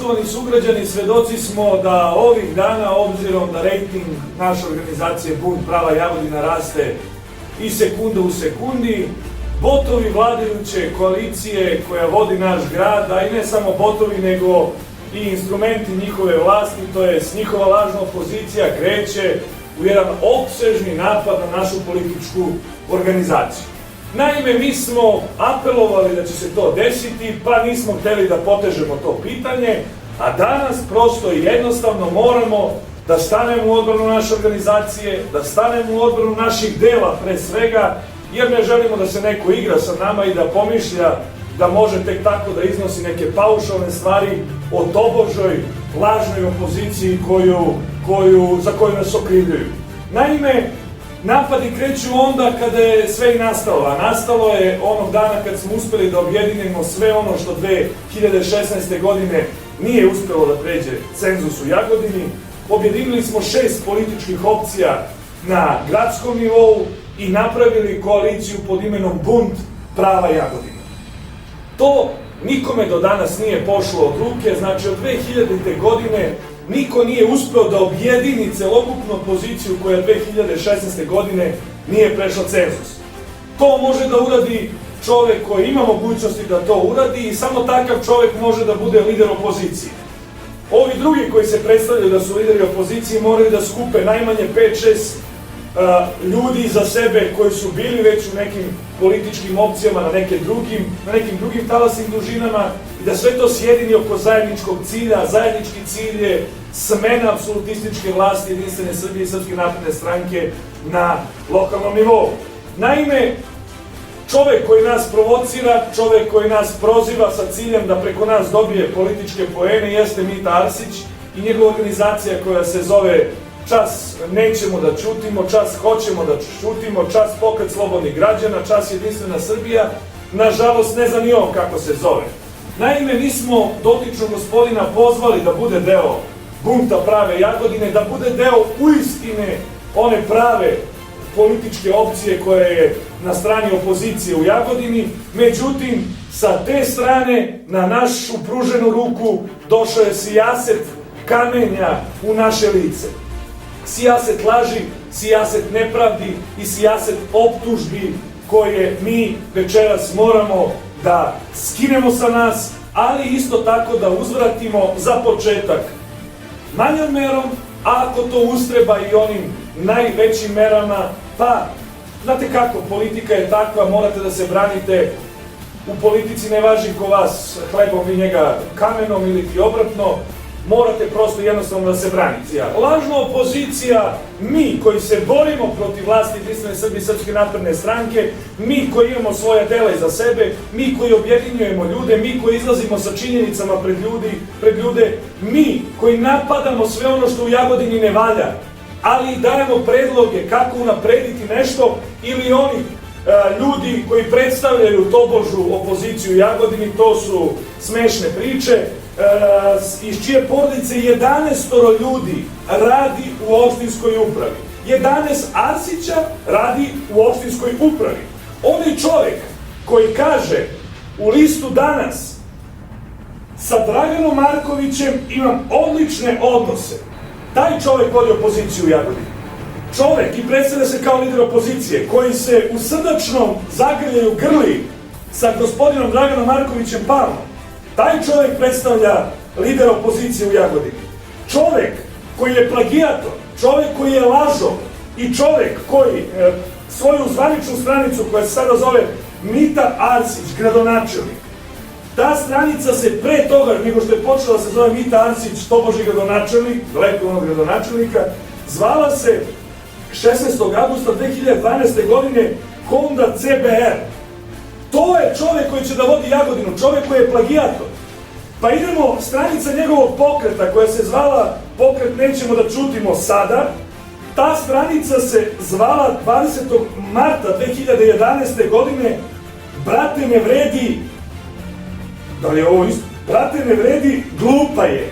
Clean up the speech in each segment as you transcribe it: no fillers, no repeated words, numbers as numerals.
Poštovani sugrađani, svedoci smo da ovih dana, obzirom da rejting naše organizacije Bunt prava Jagodina raste i sekunda u sekundi, botovi vladajuće koalicije koja vodi naš grad, a i ne samo botovi, nego i instrumenti njihove vlasti, to je njihova lažna opozicija, kreće u jedan opsežni napad na našu političku organizaciju. Naime, mi smo apelovali da će se to desiti, pa nismo hteli da potežemo to pitanje, a danas prosto i jednostavno moramo da stanemo u odbranu naše organizacije, da stanemo u odbranu naših dela pre svega, jer ne želimo da se neko igra sa nama i da pomišlja da može tek tako da iznosi neke paušalne stvari o tobožoj lažnoj opoziciji za koju nas okrivljuju. Naime, napadi kreću onda kada je sve i nastalo, a nastalo je onog dana kad smo uspeli da objedinimo sve ono što 2016. godine nije uspelo da pređe cenzus u Jagodini. Objedinili smo 6 političkih opcija na gradskom nivou i napravili koaliciju pod imenom Bunt prava Jagodina. To nikome do danas nije pošlo od ruke, znači od 2000. godine niko nije uspeo da objedini celokupnu opoziciju koja 2016. godine nije prešla cenzus. To može da uradi čovek koji ima mogućnosti da to uradi i samo takav čovek može da bude lider opozicije. Ovi drugi koji se predstavljaju da su lideri opozicije moraju da skupe najmanje 5-6 ljudi iza sebe koji su bili već u nekim političkim opcijama, na nekim drugim talasnim dužinama i da sve to sjedini oko zajedničkog cilja. Zajednički cilj je smena apsolutističke vlasti Jedinstvene Srbije i Srpske napredne stranke na lokalnom nivou. Naime, čovek koji nas provocira, čovek koji nas proziva sa ciljem da preko nas dobije političke poene jeste Mita Arsić i njegova organizacija koja se zove Čas nećemo da ćutimo, čas hoćemo da ćutimo, čas Pokret slobodnih građana, čas Jedinstvena Srbija, nažalost ne znam ni on kako se zove. Naime, mi smo dotičnog gospodina pozvali da bude deo Bunta prave Jagodine, da bude deo uistine one prave političke opcije koja je na strani opozicije u Jagodini, međutim, sa te strane na našu pruženu ruku došao je sijaset kamenja u naše lice. Sijaset laži, sijaset nepravdi i sijaset optužbi koje mi večeras moramo da skinemo sa nas, ali isto tako da uzvratimo za početak manjom merom, a ako to ustreba i onim najvećim merama, pa, znate kako, politika je takva, morate da se branite, u politici ne važi ko vas hlebom, vi njega kamenom ili ti obratno, morate prosto jednostavno da se branite. Lažna opozicija, mi koji se borimo protiv vlasti Jedinstvene Srbije i Srpske napredne stranke, mi koji imamo svoje dela iza sebe, mi koji objedinjujemo ljude, mi koji izlazimo sa činjenicama pred ljude, mi koji napadamo sve ono što u Jagodini ne valja, ali dajemo predloge kako unaprediti nešto, ili oni ljudi koji predstavljaju tobožu opoziciju u Jagodini, to su smešne priče, iz čije porodice 11 ljudi radi u opštinskoj upravi. 11 Arsića radi u opštinskoj upravi. Onaj čovek koji kaže u listu Danas sa Draganom Markovićem imam odlične odnose, taj čovek vodi opoziciju u Jagodini. Čovek i predstavlja se kao lider opozicije koji se u srdačnom zagrljaju grli sa gospodinom Draganom Markovićem Palmom. Taj čovek predstavlja lidera opozicije u Jagodini. Čovek koji je plagijator, čovek koji je lažov i čovek koji svoju zvaničnu stranicu koja se sada zove Mita Arsić, gradonačelnik. Ta stranica se pre toga, nego što je počela da se zove Mita Arsić, toboži gradonačelnik, daleko onog gradonačelnika, zvala se 16. augusta 2012. godine Honda CBR. To je čovek koji će da vodi Jagodinu, čovek koji je plagijator. Pa idemo, stranica njegovog pokreta koja se zvala Pokret nećemo da ćutimo sada, ta stranica se zvala 20. marta 2011. godine Brate ne vredi, da li je ovo isto? Brate ne vredi, glupa je.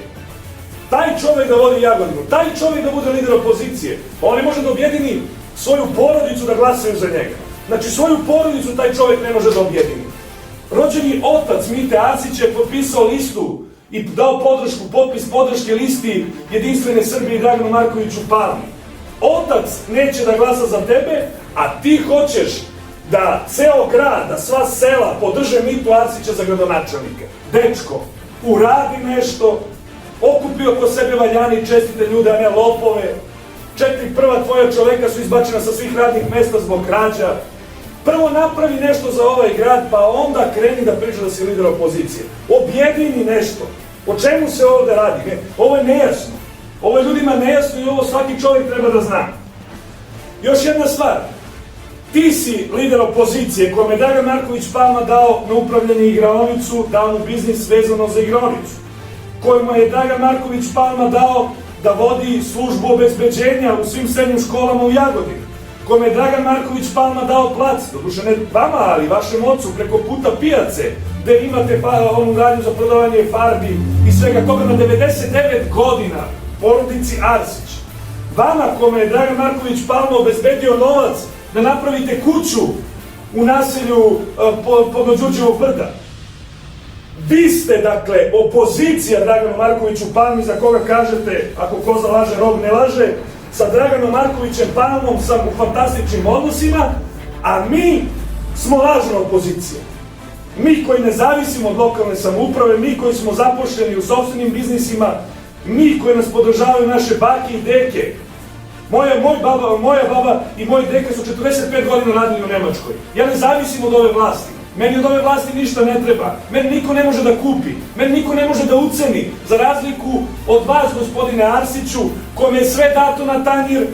Taj čovek da vodi Jagodinu, taj čovek da bude lider opozicije, on ne može da objedini svoju porodicu da glasaju za njega. Znači, svoju porodicu taj čovek ne može da objedini. Rođeni otac Mite Arsić je potpisao listu i dao podršku, potpis podrške listi Jedinstvene Srbije i Draganu Markoviću Palmi. Otac neće da glasa za tebe, a ti hoćeš da ceo grad, da sva sela podrže Mitu Arsića za gradonačelnika. Dečko, uradi nešto, okupi oko sebe valjani čestite ljude, a ne lopove. 4 prva tvoja čoveka su izbačena sa svih radnih mesta zbog krađa. Prvo napravi nešto za ovaj grad, pa onda kreni da priča da si lider opozicije. Objedini nešto. O čemu se ovde radi? Ovo je nejasno. Ovo je ljudima nejasno i ovo svaki čovjek treba da zna. Još jedna stvar. Ti si lider opozicije kojom je Dragan Marković Palma dao na upravljanje igraonicu, dao mu biznis vezano za igraonicu. Kojima je Dragan Marković Palma dao da vodi službu obezbeđenja u svim srednjim školama u Jagodini. Kome je Dragan Marković Palma dao plac, doduše ne vama, ali vašem ocu, preko puta pijace, gde imate onu radnju za prodavanje farbi i svega toga na 99 godina, porodici Arsić. Vama, kome je Dragan Marković Palma obezbedio novac da napravite kuću u naselju pod Đurđevog brda. Vi ste, dakle, opozicija Draganu Markoviću Palmi, za koga kažete, ako koza laže, rog ne laže, sa Draganom Markovićem Palmom sam u fantastičnim odnosima, a mi smo lažna opozicija. Mi koji ne zavisimo od lokalne samouprave, mi koji smo zaposleni u sopstvenim biznisima, mi koji nas podržavaju naše bake i deke. Moja baba i moj deke su 45 godina radili u Nemačkoj. Ja ne zavisim od ove vlasti. Meni od ove vlasti ništa ne treba. Meni niko ne može da kupi. Meni niko ne može da uceni. Za razliku od vas, gospodine Arsiću, kome je sve dato na tanjir,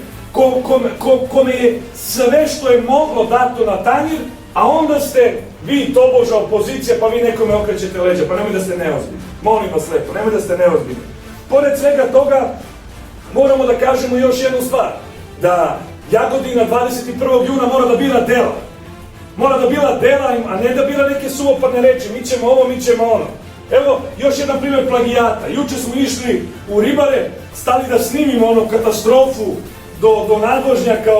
kome je sve što je moglo dato na tanjir, a onda ste vi toboža opozicija, pa vi nekome okrećete leđa. Pa nemoj da ste neozbiljni. Molim vas lepo, nemoj da ste neozbiljni. Pored svega toga, moramo da kažemo još jednu stvar. Da Jagodina 21. juna mora da bira dela. Mora da bira dela, a ne da bira neke suvoparne reči. Mi ćemo ovo, mi ćemo ono. Evo, još jedan primjer plagijata. Juče smo išli u Ribare, stali da snimimo ono katastrofu do nadvožnjaka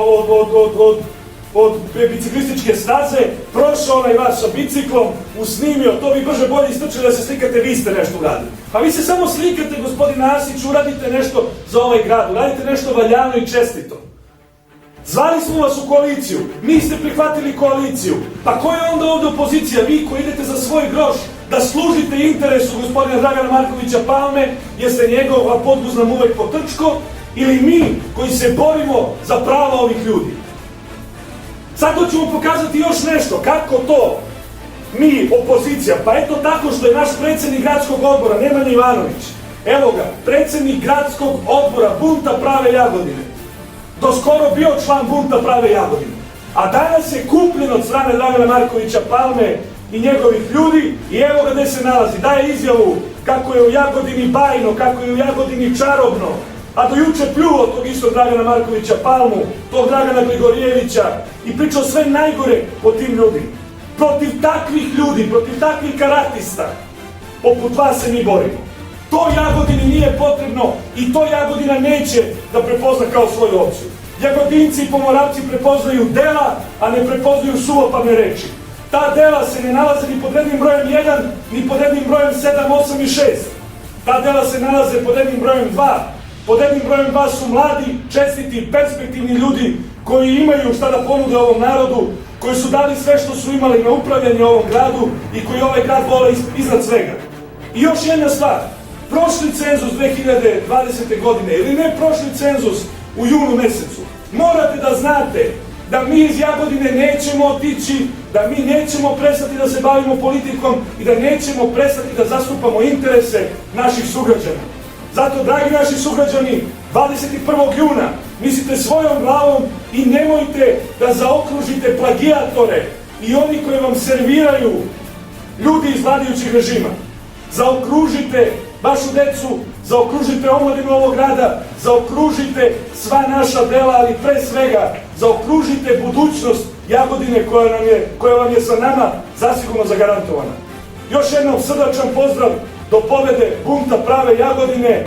od biciklističke staze, prošao onaj vas sa biciklom, usnimio, to bi brže bolje istrčili da se slikate, vi ste nešto uradili. Pa vi se samo slikate, gospodine Arsić, uradite nešto za ovaj grad, uradite nešto valjano i čestito. Zvali smo vas u koaliciju, niste prihvatili koaliciju, pa ko je onda ovde opozicija? Vi koji idete za svoj groš da služite interesu gospodina Dragana Markovića Palme, jeste njegova podguz nam uvek potrčko, ili mi koji se borimo za prava ovih ljudi? Sad ćemo pokazati još nešto, kako to mi, opozicija, pa eto tako što je naš predsjednik gradskog odbora, Nemanja Ivanović, evo ga, predsjednik gradskog odbora Bunta prave Jagodine, doskoro bio član Bunta prave Jagodine, a danas je kupljen od strane Dragana Markovića Palme i njegovih ljudi i evo ga gde se nalazi, daje izjavu kako je u Jagodini bajno, kako je u Jagodini čarobno, a do juče pljuo tog istog Dragana Markovića Palmu, tog Dragana Gligorijevića i pričao sve najgore o tim ljudima. Protiv takvih ljudi, protiv takvih karatista, poput vas se mi borimo. To Jagodini nije potrebno i to Jagodina neće da prepozna kao svoju opciju. Jagodinci i Pomoravci prepoznaju dela, a ne prepoznaju suvoparne reči. Ta dela se ne nalaze ni pod rednim brojem 1, ni pod rednim brojem 7, 8 i 6. Ta dela se nalaze pod rednim brojem 2. Pod jednim brojem 2 su mladi, čestiti, perspektivni ljudi koji imaju šta da ponude ovom narodu, koji su dali sve što su imali na upravljanje ovom gradu i koji ovaj grad vole iznad svega. I još jedna stvar, prošli cenzus 2020. godine ili ne prošli cenzus u junu mesecu, morate da znate da mi iz Jagodine nećemo otići, da mi nećemo prestati da se bavimo politikom i da nećemo prestati da zastupamo interese naših sugrađana. Zato, dragi naši sugrađani, 21. juna mislite svojom glavom i nemojte da zaokružite plagijatore i oni koji vam serviraju ljudi iz vladajućih režima. Zaokružite vašu decu, zaokružite omladinu ovog grada, zaokružite sva naša dela, ali pre svega zaokružite budućnost Jagodine koja vam je sa nama zasigurno zagarantovana. Još jednom srdačan pozdrav, do pobede Bunta prave Jagodine.